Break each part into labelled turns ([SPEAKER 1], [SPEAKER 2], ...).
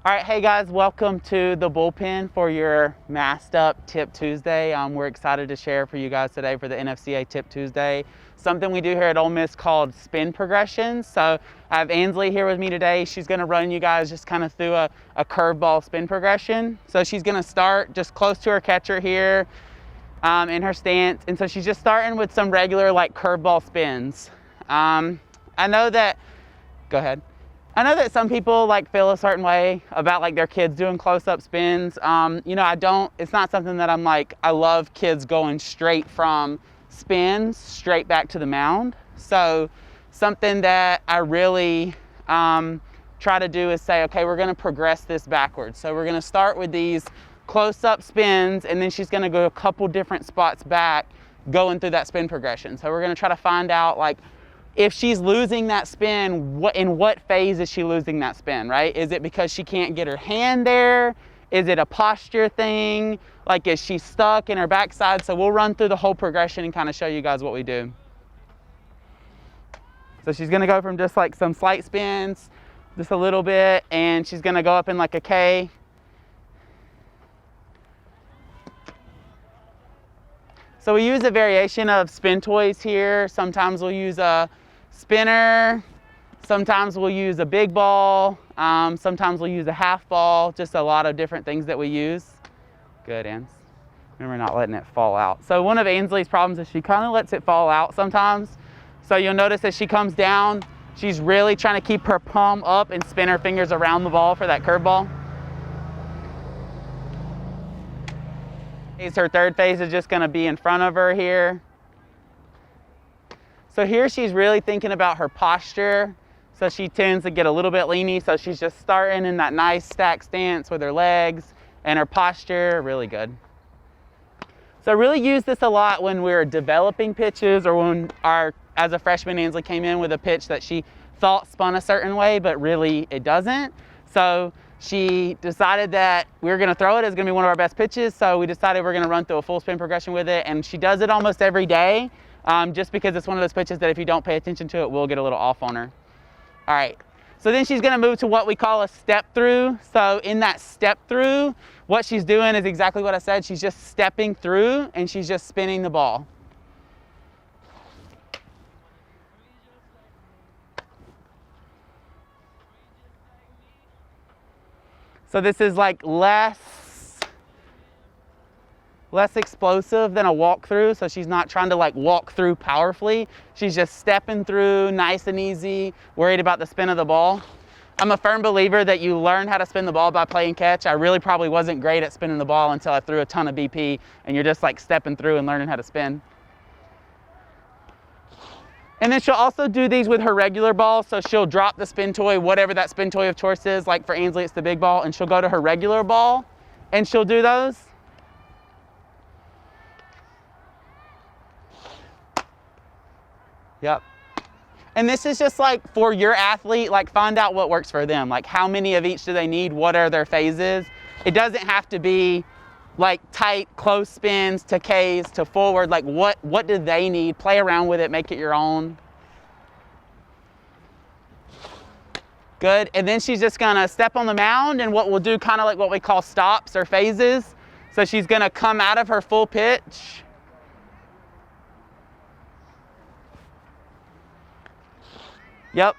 [SPEAKER 1] All right, hey guys, welcome to the bullpen for your Masked Up Tip Tuesday. We're excited to share for you guys today for the NFCA Tip Tuesday, something we do here at Ole Miss called spin progressions. So I have Ansley here with me today. She's gonna run you guys just kind of through a curveball spin progression. So she's gonna start just close to her catcher here in her stance. And so she's just starting with some regular like curveball spins. I know that some people like feel a certain way about like their kids doing close-up spins. It's not something that I'm like, I love kids going straight from spins straight back to the mound. So something that I really try to do is say, okay, we're gonna progress this backwards. So we're gonna start with these close-up spins, and then she's gonna go a couple different spots back going through that spin progression. So we're gonna try to find out like, if she's losing that spin, in what phase is she losing that spin, right? Is it because she can't get her hand there? Is it a posture thing? Like, is she stuck in her backside? So we'll run through the whole progression and kind of show you guys what we do. So she's gonna go from just like some slight spins, just a little bit, and she's gonna go up in like a K. So we use a variation of spin toys here. Sometimes we'll use a spinner, sometimes we'll use a big ball, sometimes we'll use a half ball, just a lot of different things that we use. Good, Ans. Remember not letting it fall out. So one of Ansley's problems is she kind of lets it fall out sometimes. So you'll notice as she comes down, she's really trying to keep her palm up and spin her fingers around the ball for that curveball. Her third phase is just gonna be in front of her here. So here she's really thinking about her posture. So she tends to get a little bit leany. So she's just starting in that nice stack stance with her legs and her posture, really good. So I really use this a lot when we're developing pitches, or when as a freshman, Ansley came in with a pitch that she thought spun a certain way, but really it doesn't. So she decided that we were gonna throw it. It's gonna be one of our best pitches. So we decided we're gonna run through a full spin progression with it. And she does it almost every day. Just because it's one of those pitches that if you don't pay attention to it, will get a little off on her. All right, so then she's gonna move to what we call a step through. So in that step through, what she's doing is exactly what I said. She's just stepping through and she's just spinning the ball. So this is like less explosive than a walk through. So she's not trying to like walk through powerfully. She's just stepping through nice and easy, worried about the spin of the ball. I'm a firm believer that you learn how to spin the ball by playing catch. I really probably wasn't great at spinning the ball until I threw a ton of BP, and you're just like stepping through and learning how to spin. And then she'll also do these with her regular ball. So she'll drop the spin toy, whatever that spin toy of choice is. Like for Ansley, it's the big ball, and she'll go to her regular ball and she'll do those. Yep. And this is just like for your athlete, like find out what works for them. Like how many of each do they need? What are their phases? It doesn't have to be like tight, close spins to Ks to forward. Like what do they need? Play around with it, make it your own. Good, and then she's just gonna step on the mound, and what we'll do kind of like what we call stops or phases. So she's gonna come out of her full pitch. Yep,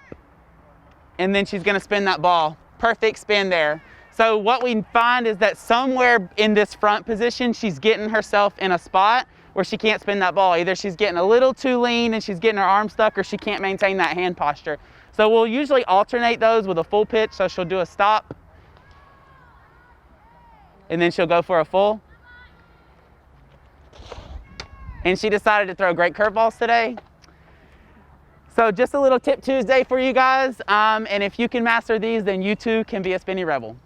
[SPEAKER 1] and then she's gonna spin that ball. Perfect spin there. So what we find is that somewhere in this front position, she's getting herself in a spot where she can't spin that ball. Either she's getting a little too lean and she's getting her arm stuck, or she can't maintain that hand posture. So we'll usually alternate those with a full pitch. So she'll do a stop, and then she'll go for a full. And she decided to throw great curveballs today. So just a little Tip Tuesday for you guys. And if you can master these, then you too can be a spinny rebel.